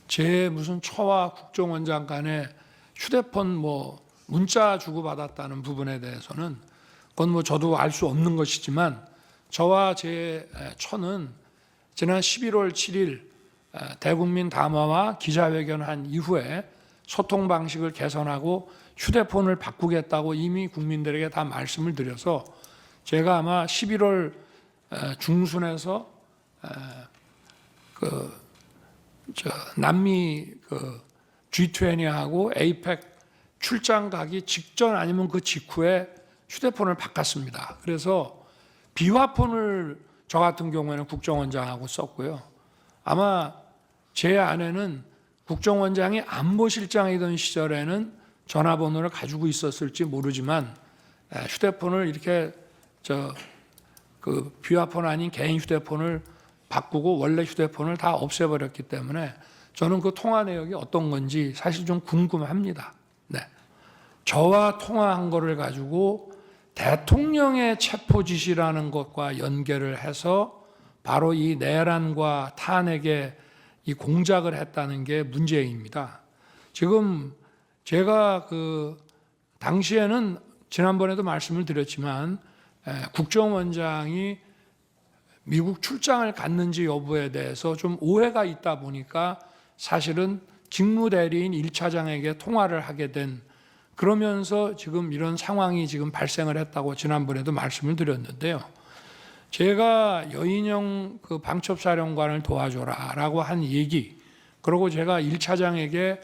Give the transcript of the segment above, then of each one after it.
제 무슨 처와 국정원장 간에 휴대폰 문자 주고받았다는 부분에 대해서는 그건 저도 알 수 없는 것이지만 저와 제 처는 지난 11월 7일 대국민 담화와 기자회견한 이후에 소통 방식을 개선하고 휴대폰을 바꾸겠다고 이미 국민들에게 다 말씀을 드려서 제가 아마 11월 중순에서 남미 G20하고 APEC 출장 가기 직전 아니면 그 직후에 휴대폰을 바꿨습니다. 그래서 비화폰을 저 같은 경우에는 국정원장하고 썼고요. 아마 제 아내는 국정원장이 안보실장이던 시절에는 전화번호를 가지고 있었을지 모르지만 휴대폰을 이렇게 비화폰 아닌 개인 휴대폰을 바꾸고 원래 휴대폰을 다 없애버렸기 때문에 저는 그 통화 내역이 어떤 건지 사실 좀 궁금합니다. 네. 저와 통화한 거를 가지고 대통령의 체포 지시라는 것과 연결을 해서 바로 이 내란과 탄핵에 이 공작을 했다는 게 문제입니다. 지금 제가 당시에는 지난번에도 말씀을 드렸지만 국정원장이 미국 출장을 갔는지 여부에 대해서 좀 오해가 있다 보니까 사실은 직무대리인 1차장에게 통화를 하게 된, 그러면서 지금 이런 상황이 지금 발생을 했다고 지난번에도 말씀을 드렸는데요. 제가 여인영 방첩사령관을 도와줘라라고 한 얘기, 그리고 제가 1차장에게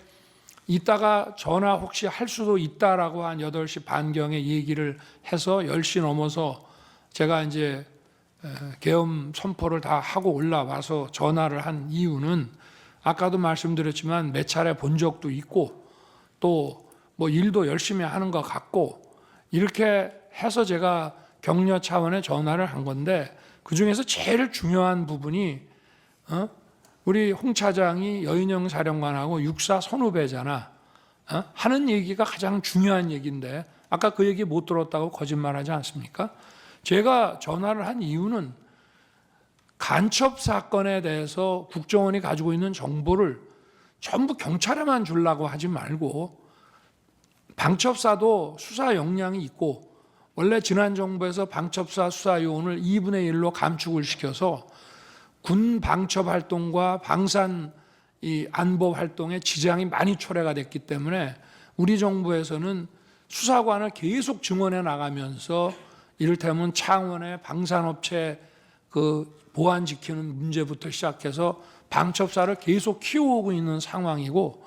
이따가 전화 혹시 할 수도 있다라고 한 8시 반경에 얘기를 해서 10시 넘어서 제가 이제 계엄 선포를 다 하고 올라와서 전화를 한 이유는 아까도 말씀드렸지만 몇 차례 본 적도 있고 또 일도 열심히 하는 것 같고 이렇게 해서 제가 격려 차원의 전화를 한 건데, 그중에서 제일 중요한 부분이 우리 홍 차장이 여인영 사령관하고 육사 선후배잖아 하는 얘기가 가장 중요한 얘기인데 아까 그 얘기 못 들었다고 거짓말하지 않습니까? 제가 전화를 한 이유는 간첩 사건에 대해서 국정원이 가지고 있는 정보를 전부 경찰에만 주려고 하지 말고 방첩사도 수사 역량이 있고, 원래 지난 정부에서 방첩사 수사 요원을 2분의 1로 감축을 시켜서 군 방첩 활동과 방산 안보 활동에 지장이 많이 초래가 됐기 때문에 우리 정부에서는 수사관을 계속 증원해 나가면서 이를테면 창원의 방산업체 보안 지키는 문제부터 시작해서 방첩사를 계속 키워오고 있는 상황이고,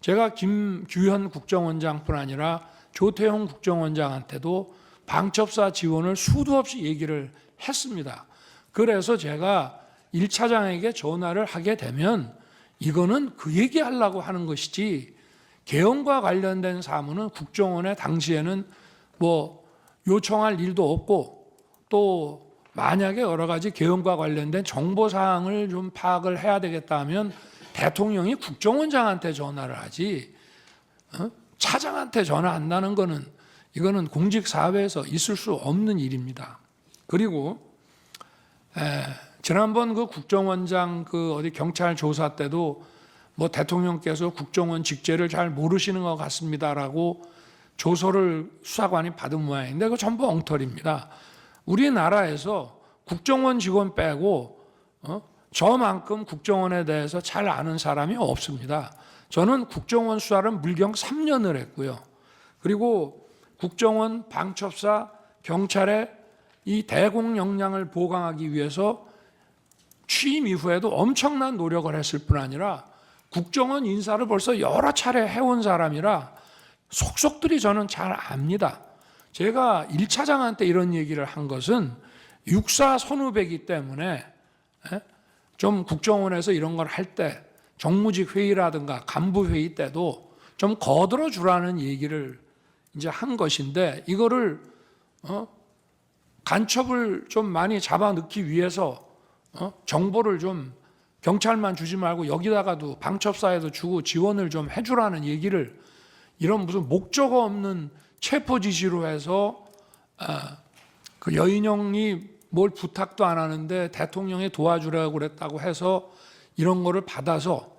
제가 김규현 국정원장뿐 아니라 조태용 국정원장한테도 방첩사 지원을 수도 없이 얘기를 했습니다. 그래서 제가 1차장에게 전화를 하게 되면 이거는 그 얘기하려고 하는 것이지 계엄과 관련된 사무는 국정원에 당시에는 요청할 일도 없고, 또 만약에 여러 가지 계엄과 관련된 정보사항을 좀 파악을 해야 되겠다 하면 대통령이 국정원장한테 전화를 하지 차장한테 전화한다는 거는 이거는 공직사회에서 있을 수 없는 일입니다. 그리고 지난번 국정원장 어디 경찰 조사 때도 대통령께서 국정원 직제를 잘 모르시는 것 같습니다라고 조서를 수사관이 받은 모양인데 그거 전부 엉터리입니다. 우리나라에서 국정원 직원 빼고 저만큼 국정원에 대해서 잘 아는 사람이 없습니다. 저는 국정원 수사를 물경 3년을 했고요. 그리고 국정원, 방첩사, 경찰의 이 대공 역량을 보강하기 위해서 취임 이후에도 엄청난 노력을 했을 뿐 아니라 국정원 인사를 벌써 여러 차례 해온 사람이라 속속들이 저는 잘 압니다. 제가 1차장한테 이런 얘기를 한 것은 육사 선후배이기 때문에 좀 국정원에서 이런 걸 할 때 정무직 회의라든가 간부 회의 때도 좀 거들어 주라는 얘기를 이제 한 것인데, 이거를 간첩을 좀 많이 잡아 넣기 위해서 정보를 좀 경찰만 주지 말고 여기다가도 방첩사에도 주고 지원을 좀 해주라는 얘기를 이런 무슨 목적 없는 체포 지시로 해서 그 여인영이 뭘 부탁도 안 하는데 대통령이 도와주라고 그랬다고 해서 이런 거를 받아서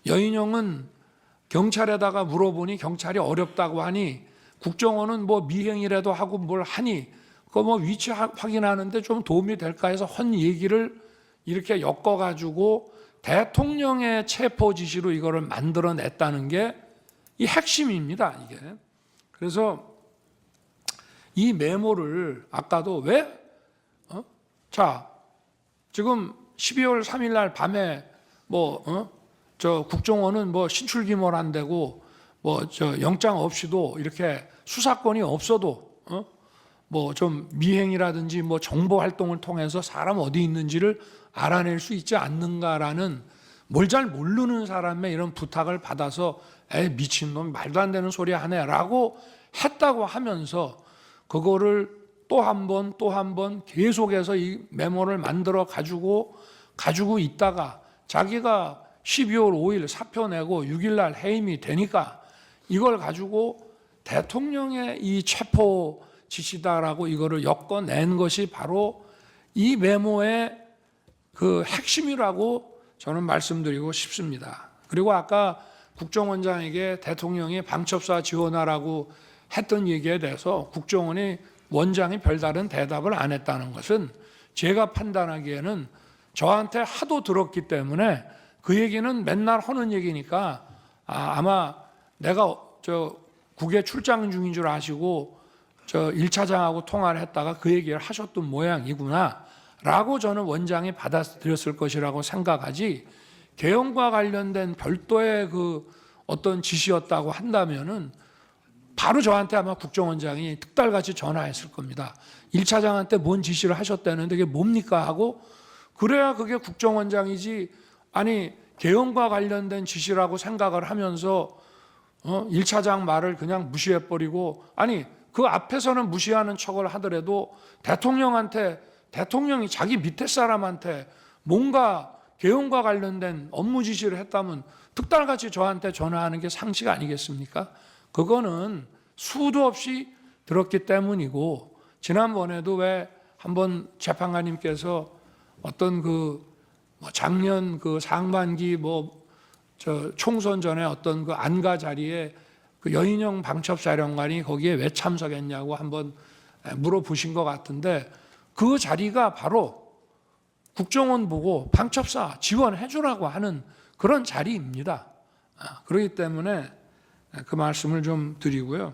여인형은 경찰에다가 물어보니 경찰이 어렵다고 하니 국정원은 뭐 미행이라도 하고 뭘 하니 그거 뭐 위치 확인하는데 좀 도움이 될까 해서 헌 얘기를 이렇게 엮어가지고 대통령의 체포 지시로 이거를 만들어냈다는 게 이 핵심입니다. 이게. 그래서 이 메모를 아까도 왜? 자, 지금 12월 3일 날 밤에 저 국정원은 뭐 신출귀몰 안 되고 뭐 저 영장 없이도 이렇게 수사권이 없어도 뭐 좀 미행이라든지 뭐 정보 활동을 통해서 사람 어디 있는지를 알아낼 수 있지 않는가라는 뭘 잘 모르는 사람의 이런 부탁을 받아서 미친놈 말도 안 되는 소리 하네라고 했다고 하면서 그거를 또 한 번 계속해서 이 메모를 만들어 가지고 있다가 자기가 12월 5일 사표 내고 6일 날 해임이 되니까 이걸 가지고 대통령의 이 체포 지시다라고 이거를 엮어낸 것이 바로 이 메모의 그 핵심이라고 저는 말씀드리고 싶습니다. 그리고 아까 국정원장에게 대통령이 방첩사 지원하라고 했던 얘기에 대해서 국정원이 원장이 별다른 대답을 안 했다는 것은 제가 판단하기에는 저한테 하도 들었기 때문에 그 얘기는 맨날 하는 얘기니까 아마 내가 저 국외 출장 중인 줄 아시고 저 1차장하고 통화를 했다가 그 얘기를 하셨던 모양이구나 라고 저는 원장이 받아들였을 것이라고 생각하지, 개헌과 관련된 별도의 그 어떤 지시였다고 한다면은 바로 저한테 아마 국정원장이 특달같이 전화했을 겁니다. 1차장한테 뭔 지시를 하셨다는데 그게 뭡니까 하고, 그래야 그게 국정원장이지, 아니 개헌과 관련된 지시라고 생각을 하면서 1차장 말을 그냥 무시해버리고, 아니 그 앞에서는 무시하는 척을 하더라도 대통령이 자기 밑에 사람한테 뭔가 개헌과 관련된 업무 지시를 했다면 특달같이 저한테 전화하는 게 상식 아니겠습니까? 그거는 수도 없이 들었기 때문이고, 지난번에도 왜 한번 재판관님께서 어떤 작년 상반기 총선 전에 어떤 그 안가 자리에 그 여인형 방첩사령관이 거기에 왜 참석했냐고 한번 물어보신 것 같은데, 그 자리가 바로 국정원 보고 방첩사 지원해 주라고 하는 그런 자리입니다. 그렇기 때문에 그 말씀을 좀 드리고요.